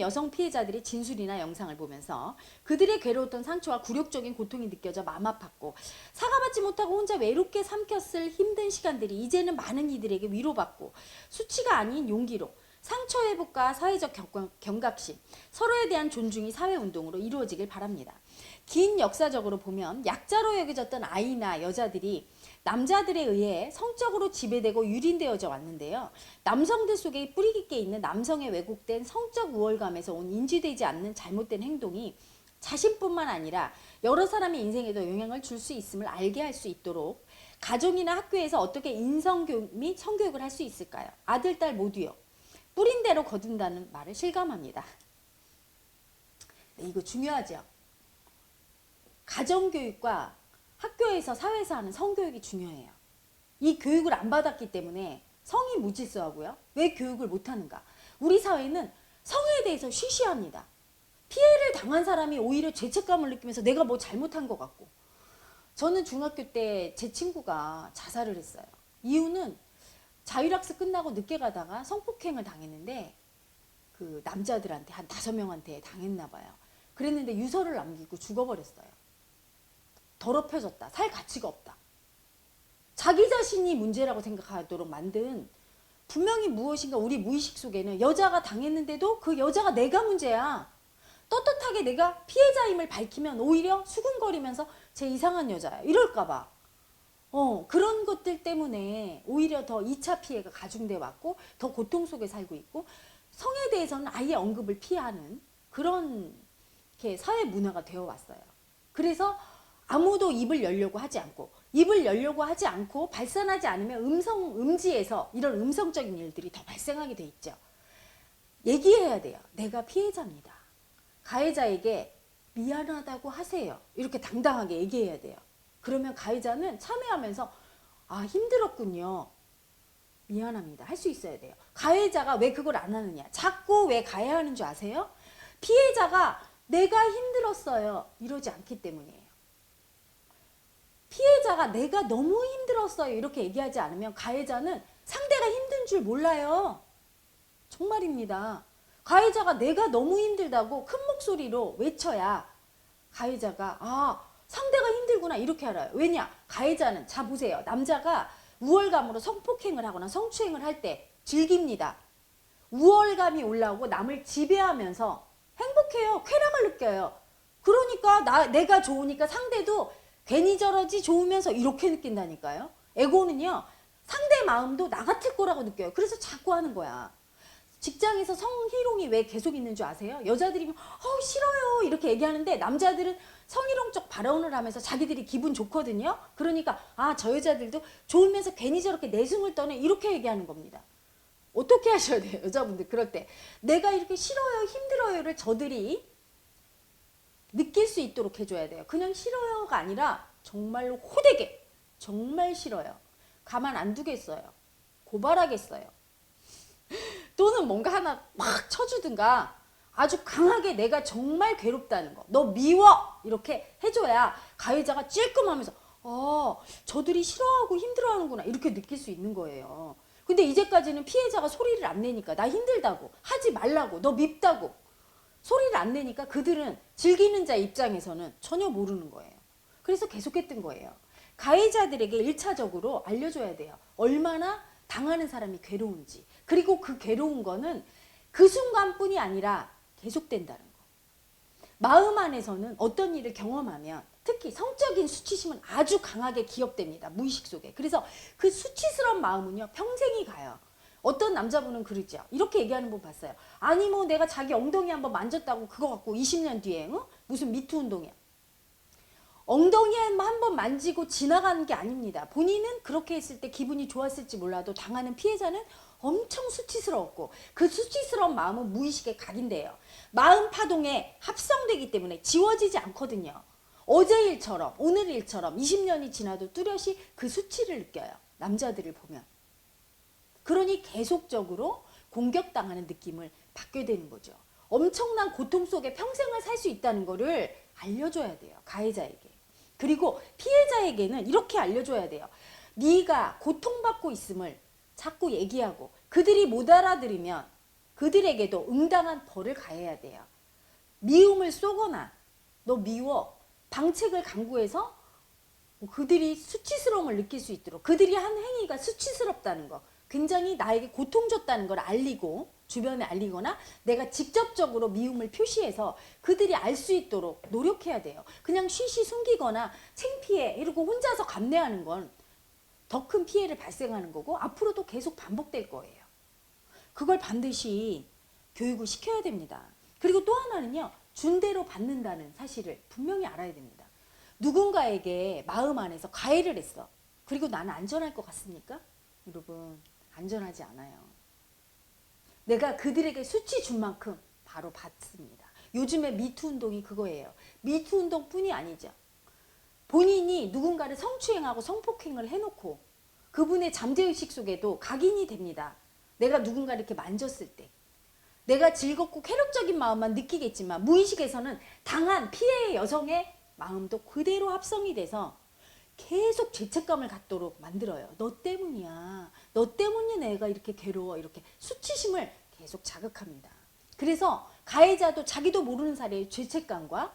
여성 피해자들의 진술이나 영상을 보면서 그들의 괴로웠던 상처와 굴욕적인 고통이 느껴져 마음 아팠고 사과받지 못하고 혼자 외롭게 삼켰을 힘든 시간들이 이제는 많은 이들에게 위로받고 수치가 아닌 용기로 상처 회복과 사회적 경각심, 서로에 대한 존중이 사회운동으로 이루어지길 바랍니다. 긴 역사적으로 보면 약자로 여겨졌던 아이나 여자들이 남자들에 의해 성적으로 지배되고 유린되어져 왔는데요. 남성들 속에 뿌리 깊게 있는 남성의 왜곡된 성적 우월감에서 온 인지되지 않는 잘못된 행동이 자신뿐만 아니라 여러 사람의 인생에도 영향을 줄 수 있음을 알게 할 수 있도록 가정이나 학교에서 어떻게 인성교육 및 성교육을 할 수 있을까요? 아들, 딸 모두요. 뿌린 대로 거둔다는 말을 실감합니다. 네, 이거 중요하죠. 가정교육과 학교에서 사회에서 하는 성교육이 중요해요. 이 교육을 안 받았기 때문에 성이 무질서하고요. 왜 교육을 못하는가? 우리 사회는 성에 대해서 쉬쉬합니다. 피해를 당한 사람이 오히려 죄책감을 느끼면서 내가 뭐 잘못한 것 같고. 저는 중학교 때 제 친구가 자살을 했어요. 이유는 자율학습 끝나고 늦게 가다가 성폭행을 당했는데 그 남자들한테 한 5명한테 당했나 봐요. 그랬는데 유서를 남기고 죽어버렸어요. 더럽혀졌다. 살 가치가 없다. 자기 자신이 문제라고 생각하도록 만든 분명히 무엇인가 우리 무의식 속에는 여자가 당했는데도 그 여자가 내가 문제야. 떳떳하게 내가 피해자임을 밝히면 오히려 수근거리면서 제 이상한 여자야. 이럴까봐. 그런 것들 때문에 오히려 더 2차 피해가 가중돼 왔고 더 고통 속에 살고 있고 성에 대해서는 아예 언급을 피하는 그런 이렇게 사회 문화가 되어 왔어요. 그래서 아무도 입을 열려고 하지 않고 발산하지 않으면 음지에서 이런 음성적인 일들이 더 발생하게 돼 있죠. 얘기해야 돼요. 내가 피해자입니다. 가해자에게 미안하다고 하세요. 이렇게 당당하게 얘기해야 돼요. 그러면 가해자는 참여하면서 아 힘들었군요. 미안합니다. 할 수 있어야 돼요. 가해자가 왜 그걸 안 하느냐. 자꾸 왜 가해하는 줄 아세요? 피해자가 내가 힘들었어요. 이러지 않기 때문이에요. 피해자가 내가 너무 힘들었어요. 이렇게 얘기하지 않으면 가해자는 상대가 힘든 줄 몰라요. 정말입니다. 가해자가 내가 너무 힘들다고 큰 목소리로 외쳐야 가해자가 아 상대가 힘들구나 이렇게 알아요. 왜냐? 가해자는 자 보세요. 남자가 우월감으로 성폭행을 하거나 성추행을 할 때 즐깁니다. 우월감이 올라오고 남을 지배하면서 행복해요. 쾌락을 느껴요. 그러니까 내가 좋으니까 상대도 괜히 저러지 좋으면서 이렇게 느낀다니까요. 에고는요. 상대 마음도 나 같을 거라고 느껴요. 그래서 자꾸 하는 거야. 직장에서 성희롱이 왜 계속 있는 줄 아세요? 여자들이 싫어요 이렇게 얘기하는데 남자들은 성희롱적 발언을 하면서 자기들이 기분 좋거든요. 그러니까 저 여자들도 좋으면서 괜히 저렇게 내숭을 떠네 이렇게 얘기하는 겁니다. 어떻게 하셔야 돼요? 여자분들 그럴 때 내가 이렇게 싫어요 힘들어요를 저들이 느낄 수 있도록 해줘야 돼요. 그냥 싫어요가 아니라 정말로 호되게 정말 싫어요. 가만 안 두겠어요. 고발하겠어요. 또는 뭔가 하나 막 쳐주든가 아주 강하게 내가 정말 괴롭다는 거 너 미워 이렇게 해줘야 가해자가 찔끔하면서 저들이 싫어하고 힘들어하는구나 이렇게 느낄 수 있는 거예요. 근데 이제까지는 피해자가 소리를 안 내니까 나 힘들다고 하지 말라고 너 밉다고 소리를 안 내니까 그들은 즐기는 자 입장에서는 전혀 모르는 거예요. 그래서 계속했던 거예요. 가해자들에게 1차적으로 알려줘야 돼요. 얼마나 당하는 사람이 괴로운지. 그리고 그 괴로운 거는 그 순간뿐이 아니라 계속된다는 거. 마음 안에서는 어떤 일을 경험하면 특히 성적인 수치심은 아주 강하게 기억됩니다. 무의식 속에. 그래서 그 수치스러운 마음은요. 평생이 가요. 어떤 남자분은 그러죠. 이렇게 얘기하는 분 봤어요. 아니 뭐 내가 자기 엉덩이 한번 만졌다고 그거 갖고 20년 뒤에 무슨 미투 운동이야. 엉덩이 한번 만지고 지나가는 게 아닙니다. 본인은 그렇게 했을 때 기분이 좋았을지 몰라도 당하는 피해자는 엄청 수치스러웠고 그 수치스러운 마음은 무의식에 각인돼요. 마음 파동에 합성되기 때문에 지워지지 않거든요. 어제 일처럼 오늘 일처럼 20년이 지나도 뚜렷이 그 수치를 느껴요. 남자들을 보면. 그러니 계속적으로 공격당하는 느낌을 받게 되는 거죠. 엄청난 고통 속에 평생을 살 수 있다는 거를 알려줘야 돼요. 가해자에게. 그리고 피해자에게는 이렇게 알려줘야 돼요. 네가 고통받고 있음을 자꾸 얘기하고 그들이 못 알아들으면 그들에게도 응당한 벌을 가해야 돼요. 미움을 쏘거나 너 미워 방책을 강구해서 그들이 수치스러움을 느낄 수 있도록 그들이 한 행위가 수치스럽다는 거 굉장히 나에게 고통 줬다는 걸 알리고 주변에 알리거나 내가 직접적으로 미움을 표시해서 그들이 알 수 있도록 노력해야 돼요. 그냥 쉬쉬 숨기거나 창피해 이러고 혼자서 감내하는 건 더 큰 피해를 발생하는 거고 앞으로도 계속 반복될 거예요. 그걸 반드시 교육을 시켜야 됩니다. 그리고 또 하나는요. 준 대로 받는다는 사실을 분명히 알아야 됩니다. 누군가에게 마음 안에서 가해를 했어. 그리고 나는 안전할 것 같습니까? 여러분 안전하지 않아요. 내가 그들에게 수치 준 만큼 바로 받습니다. 요즘에 미투 운동이 그거예요. 미투 운동뿐이 아니죠. 본인이 누군가를 성추행하고 성폭행을 해놓고 그분의 잠재의식 속에도 각인이 됩니다. 내가 누군가를 이렇게 만졌을 때 내가 즐겁고 쾌락적인 마음만 느끼겠지만 무의식에서는 당한 피해의 여성의 마음도 그대로 합성이 돼서 계속 죄책감을 갖도록 만들어요. 너 때문이야. 너 때문에 내가 이렇게 괴로워. 이렇게 수치심을 계속 자극합니다. 그래서 가해자도 자기도 모르는 사이에 죄책감과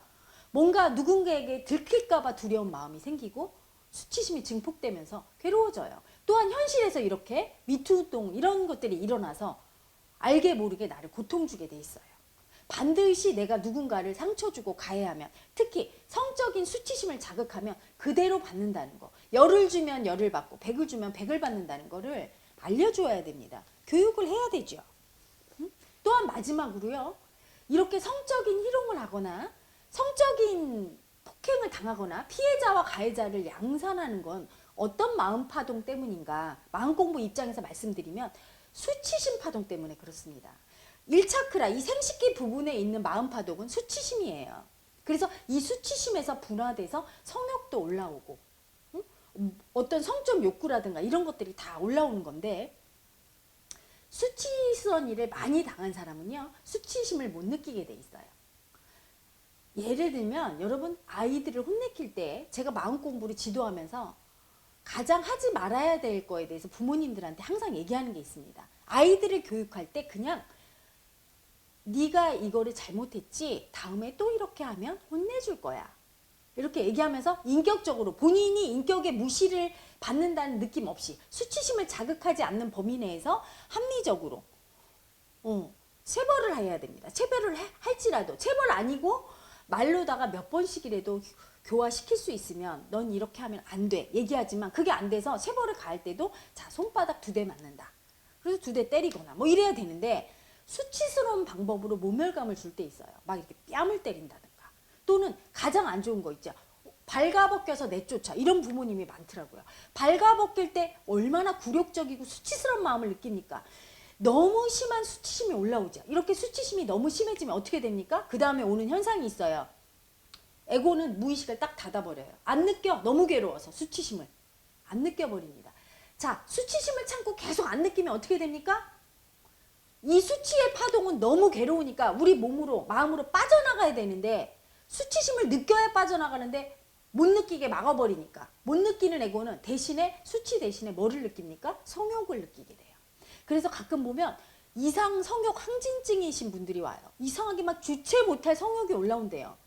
뭔가 누군가에게 들킬까봐 두려운 마음이 생기고 수치심이 증폭되면서 괴로워져요. 또한 현실에서 이렇게 미투 운동 이런 것들이 일어나서 알게 모르게 나를 고통 주게 돼 있어요. 반드시 내가 누군가를 상처 주고 가해하면 특히 성적인 수치심을 자극하면 그대로 받는다는 거. 열을 주면 열을 받고 백을 주면 백을 받는다는 거를 알려줘야 됩니다. 교육을 해야 되죠. 또한 마지막으로요. 이렇게 성적인 희롱을 하거나 성적인 폭행을 당하거나 피해자와 가해자를 양산하는 건 어떤 마음 파동 때문인가. 마음 공부 입장에서 말씀드리면 수치심 파동 때문에 그렇습니다. 1차크라 이 생식기 부분에 있는 마음 파동은 수치심이에요. 그래서 이 수치심에서 분화돼서 성욕도 올라오고 어떤 성적 욕구라든가 이런 것들이 다 올라오는 건데 수치스러운 일을 많이 당한 사람은요. 수치심을 못 느끼게 돼 있어요. 예를 들면 여러분 아이들을 혼내킬 때 제가 마음 공부를 지도하면서 가장 하지 말아야 될 거에 대해서 부모님들한테 항상 얘기하는 게 있습니다. 아이들을 교육할 때 그냥 네가 이거를 잘못했지 다음에 또 이렇게 하면 혼내줄 거야. 이렇게 얘기하면서 인격적으로 본인이 인격의 무시를 받는다는 느낌 없이 수치심을 자극하지 않는 범위 내에서 합리적으로 체벌을 해야 됩니다. 체벌을 할지라도 체벌 아니고 말로다가 몇 번씩이라도 교화시킬 수 있으면 넌 이렇게 하면 안 돼. 얘기하지만 그게 안 돼서 체벌을 가할 때도 자 손바닥 2대 맞는다. 그래서 2대 때리거나 뭐 이래야 되는데 수치스러운 방법으로 모멸감을 줄 때 있어요. 막 이렇게 뺨을 때린다든가 또는 가장 안 좋은 거 있죠. 발가벗겨서 내쫓아. 이런 부모님이 많더라고요. 발가벗길 때 얼마나 굴욕적이고 수치스러운 마음을 느낍니까? 너무 심한 수치심이 올라오죠. 이렇게 수치심이 너무 심해지면 어떻게 됩니까? 그 다음에 오는 현상이 있어요. 에고는 무의식을 딱 닫아버려요. 안 느껴. 너무 괴로워서 수치심을. 안 느껴버립니다. 자, 수치심을 참고 계속 안 느끼면 어떻게 됩니까? 이 수치의 파동은 너무 괴로우니까 우리 몸으로 마음으로 빠져나가야 되는데 수치심을 느껴야 빠져나가는데 못 느끼게 막아버리니까 못 느끼는 에고는 대신에 수치 대신에 뭐를 느낍니까? 성욕을 느끼게 돼요. 그래서 가끔 보면 이상 성욕 항진증이신 분들이 와요. 이상하게 막 주체 못할 성욕이 올라온대요.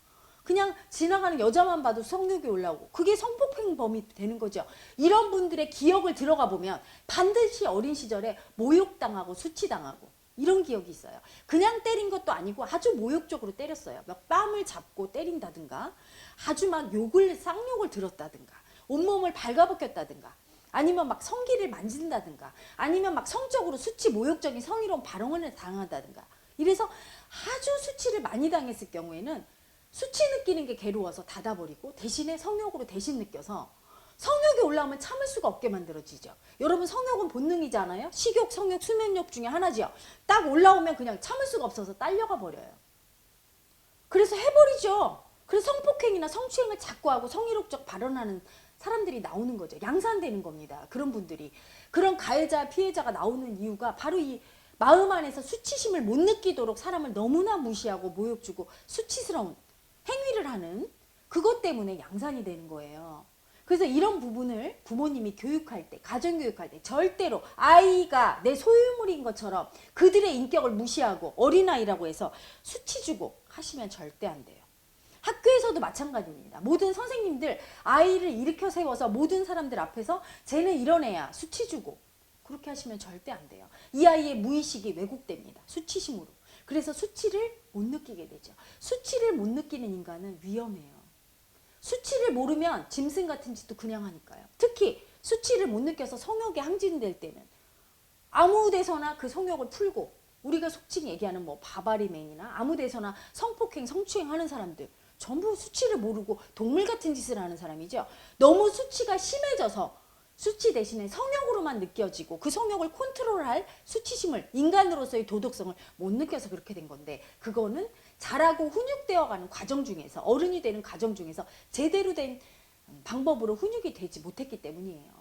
그냥 지나가는 여자만 봐도 성욕이 올라오고 그게 성폭행범이 되는 거죠. 이런 분들의 기억을 들어가 보면 반드시 어린 시절에 모욕당하고 수치당하고 이런 기억이 있어요. 그냥 때린 것도 아니고 아주 모욕적으로 때렸어요. 막 뺨을 잡고 때린다든가 아주 막 쌍욕을 들었다든가 온몸을 발가벗겼다든가 아니면 막 성기를 만진다든가 아니면 막 성적으로 수치 모욕적인 성희롱 발언을 당한다든가 이래서 아주 수치를 많이 당했을 경우에는 수치 느끼는 게 괴로워서 닫아버리고 대신에 성욕으로 대신 느껴서 성욕이 올라오면 참을 수가 없게 만들어지죠. 여러분 성욕은 본능이잖아요. 식욕, 성욕, 수면욕 중에 하나죠. 딱 올라오면 그냥 참을 수가 없어서 딸려가 버려요. 그래서 해버리죠. 그래서 성폭행이나 성추행을 자꾸 하고 성희롱적 발언하는 사람들이 나오는 거죠. 양산되는 겁니다. 그런 분들이. 그런 가해자, 피해자가 나오는 이유가 바로 이 마음 안에서 수치심을 못 느끼도록 사람을 너무나 무시하고 모욕 주고 수치스러운 행위를 하는 그것 때문에 양산이 되는 거예요. 그래서 이런 부분을 부모님이 교육할 때, 가정교육할 때 절대로 아이가 내 소유물인 것처럼 그들의 인격을 무시하고 어린아이라고 해서 수치 주고 하시면 절대 안 돼요. 학교에서도 마찬가지입니다. 모든 선생님들 아이를 일으켜 세워서 모든 사람들 앞에서 쟤는 이런 애야 수치 주고 그렇게 하시면 절대 안 돼요. 이 아이의 무의식이 왜곡됩니다. 수치심으로. 그래서 수치를 못 느끼게 되죠. 수치를 못 느끼는 인간은 위험해요. 수치를 모르면 짐승 같은 짓도 그냥 하니까요. 특히 수치를 못 느껴서 성욕에 항진될 때는 아무 데서나 그 성욕을 풀고 우리가 속칭 얘기하는 뭐 바바리맨이나 아무 데서나 성폭행, 성추행 하는 사람들 전부 수치를 모르고 동물 같은 짓을 하는 사람이죠. 너무 수치가 심해져서 수치 대신에 성욕으로만 느껴지고 그 성욕을 컨트롤할 수치심을 인간으로서의 도덕성을 못 느껴서 그렇게 된 건데 그거는 자라고 훈육되어가는 과정 중에서 어른이 되는 과정 중에서 제대로 된 방법으로 훈육이 되지 못했기 때문이에요.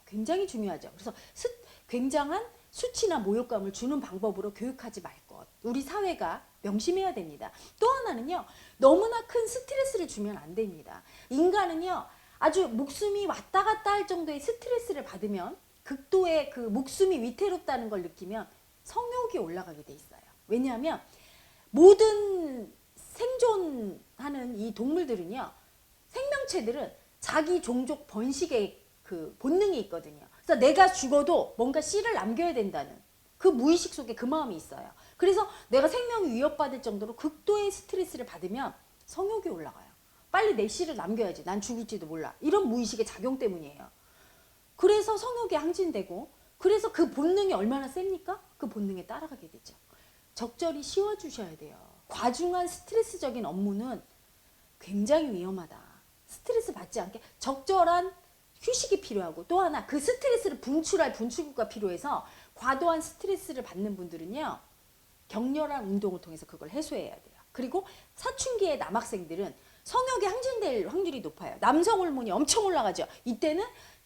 굉장히 중요하죠. 그래서 굉장한 수치나 모욕감을 주는 방법으로 교육하지 말 것. 우리 사회가 명심해야 됩니다. 또 하나는요. 너무나 큰 스트레스를 주면 안 됩니다. 인간은요. 아주 목숨이 왔다 갔다 할 정도의 스트레스를 받으면 극도의 그 목숨이 위태롭다는 걸 느끼면 성욕이 올라가게 돼 있어요. 왜냐하면 모든 생존하는 이 동물들은요. 생명체들은 자기 종족 번식의 그 본능이 있거든요. 그래서 내가 죽어도 뭔가 씨를 남겨야 된다는 그 무의식 속에 그 마음이 있어요. 그래서 내가 생명이 위협받을 정도로 극도의 스트레스를 받으면 성욕이 올라가요. 빨리 내 씨를 남겨야지. 난 죽을지도 몰라. 이런 무의식의 작용 때문이에요. 그래서 성욕이 항진되고 그래서 그 본능이 얼마나 셉니까? 그 본능에 따라가게 되죠. 적절히 쉬어주셔야 돼요. 과중한 스트레스적인 업무는 굉장히 위험하다. 스트레스 받지 않게 적절한 휴식이 필요하고 또 하나 그 스트레스를 분출할 분출구가 필요해서 과도한 스트레스를 받는 분들은요. 격렬한 운동을 통해서 그걸 해소해야 돼요. 그리고 사춘기의 남학생들은 성욕이 항진될 확률이 높아요. 남성 호르몬이 엄청 올라가죠. 이때는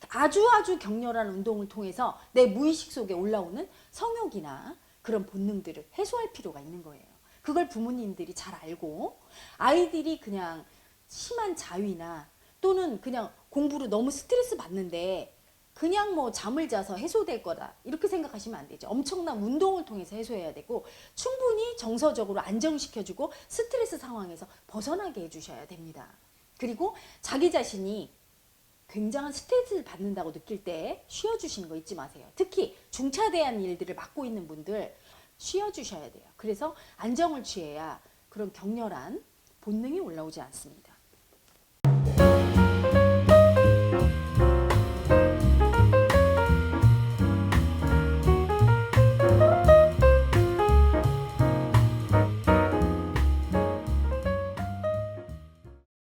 아주 격렬한 운동을 통해서 내 무의식 속에 올라오는 성욕이나 그런 본능들을 해소할 필요가 있는 거예요. 그걸 부모님들이 잘 알고 아이들이 그냥 심한 자위나 또는 그냥 공부로 너무 스트레스 받는데 그냥 뭐 잠을 자서 해소될 거다 이렇게 생각하시면 안 되죠. 엄청난 운동을 통해서 해소해야 되고 충분히 정서적으로 안정시켜주고 스트레스 상황에서 벗어나게 해주셔야 됩니다. 그리고 자기 자신이 굉장한 스트레스를 받는다고 느낄 때 쉬어주시는 거 잊지 마세요. 특히 중차대한 일들을 맡고 있는 분들 쉬어주셔야 돼요. 그래서 안정을 취해야 그런 격렬한 본능이 올라오지 않습니다.